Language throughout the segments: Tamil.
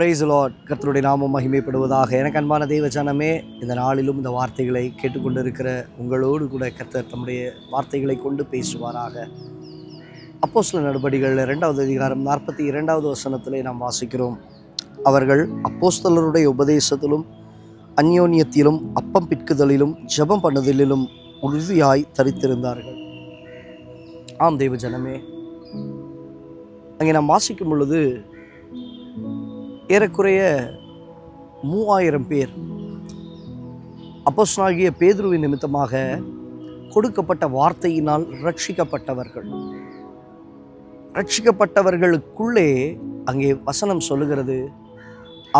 Price Lord. கர்த்தருடைய நாமம் மகிமைப்படுவதாக. எனக்கு அன்பான தேவ ஜனமே, இந்த நாளிலும் இந்த வார்த்தைகளை கேட்டுக்கொண்டிருக்கிற உங்களோடு கூட கர்த்தர் தம்முடைய வார்த்தைகளை கொண்டு பேசுவாராக. அப்போஸ்தலர் நடபடிகள் 2வது அதிகாரம் 42வது வசனத்திலே நாம் வாசிக்கிறோம். அவர்கள் அப்போஸ்தலருடைய உபதேசத்திலும் அந்யோன்யத்திலும் அப்பம் பிட்குதலிலும் ஜெபம் பண்ணுதலிலும் உறுதியாய் தரித்திருந்தார்கள். ஆம் தேவ ஜனமே, அங்கே நாம் வாசிக்கும் பொழுது ஏறக்குறைய 3000 பேர் அப்போஸ்தலனாகிய பேதுருவின் நிமித்தமாக கொடுக்கப்பட்ட வார்த்தையினால் ரட்சிக்கப்பட்டவர்களுக்குள்ளே அங்கே வசனம் சொல்லுகிறது,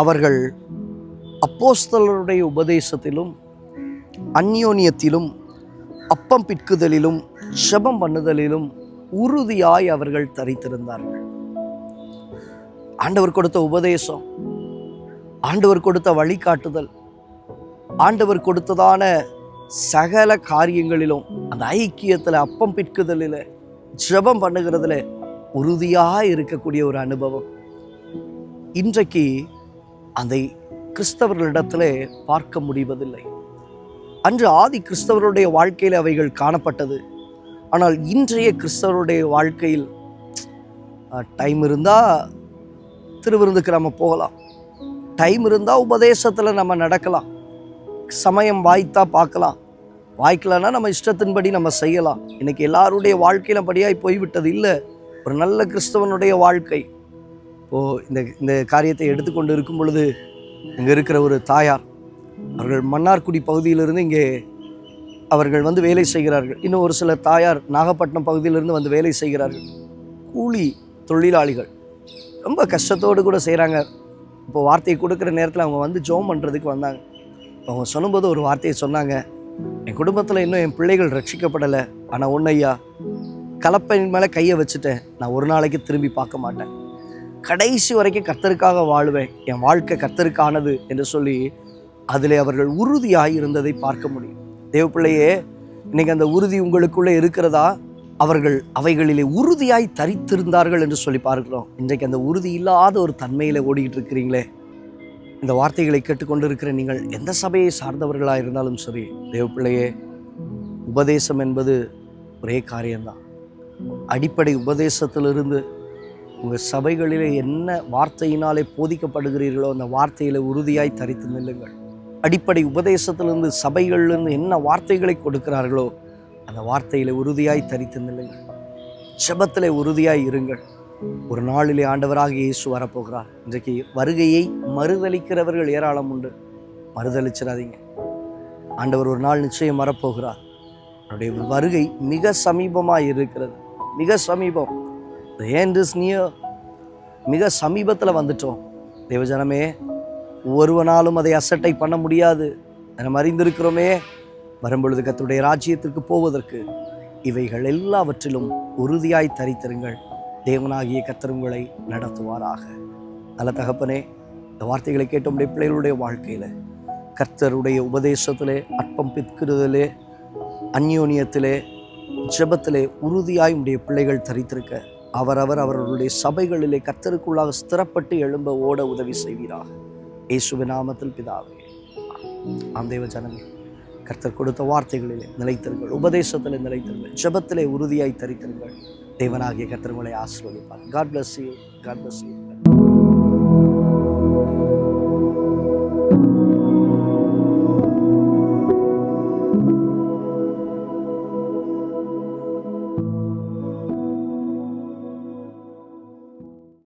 அவர்கள் அப்போஸ்தலருடைய உபதேசத்திலும் அந்யோன்யத்திலும் அப்பம் பிட்குதலிலும் ஜெபம் பண்ணுதலிலும் உறுதியாய் அவர்கள் தரித்திருந்தார்கள். ஆண்டவர் கொடுத்த உபதேசம், ஆண்டவர் கொடுத்த வழிகாட்டுதல், ஆண்டவர் கொடுத்ததான சகல காரியங்களிலும் அந்த ஐக்கியத்தில் அப்பம் பிட்குதலில் ஜெபம் பண்ணுகிறதுல உறுதியாக இருக்கக்கூடிய ஒரு அனுபவம் இன்றைக்கு அந்த கிறிஸ்தவர்களிடத்தில் பார்க்க முடிவதில்லை. அன்று ஆதி கிறிஸ்தவருடைய வாழ்க்கையில் அவைகள் காணப்பட்டது. ஆனால் இன்றைய கிறிஸ்தவருடைய வாழ்க்கையில் டைம் இருந்தால் திருவிருந்துக்கு நம்ம போகலாம், டைம் இருந்தால் உபதேசத்தில் நம்ம நடக்கலாம், சமயம் வாய்த்தா பார்க்கலாம், வாய்க்கலன்னா நம்ம இஷ்டத்தின்படி நம்ம செய்யலாம். இன்னைக்கு எல்லாருடைய வாழ்க்கையில படியாய் போய்விட்டது இல்லை ஒரு நல்ல கிறிஸ்தவனுடைய வாழ்க்கை. இப்போது இந்த காரியத்தை எடுத்துக்கொண்டு இருக்கும் பொழுது இங்கே இருக்கிற ஒரு தாயார், அவர்கள் மன்னார்குடி பகுதியிலிருந்து இங்கே அவர்கள் வந்து வேலை செய்கிறார்கள். இன்னும் ஒரு சில தாயார் நாகப்பட்டினம் பகுதியிலிருந்து வந்து வேலை செய்கிறார்கள். கூலி தொழிலாளிகள், ரொம்ப கஷ்டத்தோடு கூட செய்கிறாங்க. இப்போ வார்த்தையை கொடுக்குற நேரத்தில் அவங்க வந்து ஜெபம் பண்ணுறதுக்கு வந்தாங்க. அவங்க சொல்லும்போது ஒரு வார்த்தையை சொன்னாங்க, என் குடும்பத்தில் இன்னும் என் பிள்ளைகள் ரட்சிக்கப்படலை, ஆனால் ஒன்றையா, கலப்பையின் மேலே கையை வச்சுட்டேன், நான் ஒரு நாளைக்கு திரும்பி பார்க்க மாட்டேன், கடைசி வரைக்கும் கர்த்தருக்காக வாழுவேன், என் வாழ்க்கை கர்த்தருக்கானது என்று சொல்லி அதில் அவர்கள் உறுதியாக இருந்ததை பார்க்க முடியும். தேவ பிள்ளையே, இன்னைக்கு அந்த உறுதி உங்களுக்குள்ளே இருக்கிறதா? அவர்கள் அவைகளிலே உறுதியாய் தரித்திருந்தார்கள் என்று சொல்லி பார்க்கிறோம். இன்றைக்கு அந்த உறுதி இல்லாத ஒரு தன்மையில் ஓடிக்கிட்டு இருக்கிறீங்களே. இந்த வார்த்தைகளை கேட்டுக்கொண்டு இருக்கிற நீங்கள் எந்த சபையை சார்ந்தவர்களாக இருந்தாலும் சரி, தேவ பிள்ளையே, உபதேசம் என்பது ஒரே காரியம்தான். அடிப்படை உபதேசத்திலிருந்து உங்கள் சபைகளிலே என்ன வார்த்தையினாலே போதிக்கப்படுகிறீர்களோ அந்த வார்த்தையில் உறுதியாய் தரித்து நில்லுங்கள். அடிப்படை உபதேசத்திலிருந்து சபைகளிலிருந்து என்ன வார்த்தைகளை கொடுக்கிறார்களோ அந்த வார்த்தையில் உறுதியாய் தரித்து நில்லுங்கள். ஜெபத்திலே உறுதியாய் இருங்கள். ஒரு நாளிலே ஆண்டவராக இயேசு வரப்போகிறார். இன்றைக்கு வருகையை மறுதளிக்கிறவர்கள் ஏராளம் உண்டு. மறுதளிச்சிடாதீங்க. ஆண்டவர் ஒரு நாள் நிச்சயம் வரப்போகிறார். அவருடைய வருகை மிக சமீபமாக இருக்கிறது, மிக சமீபம். The end is near. மிக சமீபத்தில் வந்துட்டோம். தேவஜனமே, ஒருவனாலும் அதை அசட்டை பண்ண முடியாது. நம்ம அறிந்திருக்கிறோமே, வரும்பொழுது கர்த்தருடைய ராஜ்யத்திற்கு போவதற்கு இவைகள் எல்லாவற்றிலும் உறுதியாய் தரித்திருங்கள். தேவனாகிய கர்த்தர் உங்களை நடத்துவாராக. நல்ல தகப்பனே, இந்த வார்த்தைகளை கேட்ட உடைய பிள்ளைகளுடைய வாழ்க்கையில் கர்த்தருடைய உபதேசத்திலே, அப்பம் பிற்கிறதிலே, அந்யோன்யத்திலே, ஜெபத்திலே உறுதியாய் உடைய பிள்ளைகள் தரித்திருக்க அவர்களுடைய சபைகளிலே கர்த்தருக்குள்ளாக ஸ்திரப்பட்டு எழும்ப ஓட உதவி செய்வீராக. இயேசுவின் நாமத்தில் பிதாவே, ஆம். தேவ ஜனமே, கர்த்தர் கொடுத்த வார்த்தைகளிலே நிலைத்திருங்கள், உபதேசத்திலே நிலைத்திருங்கள், ஜெபத்திலே உறுதியாய் தரித்திருங்கள். தேவனாகிய கர்த்தர் உங்களை ஆசீர்வதிப்பார். God bless you. God bless you.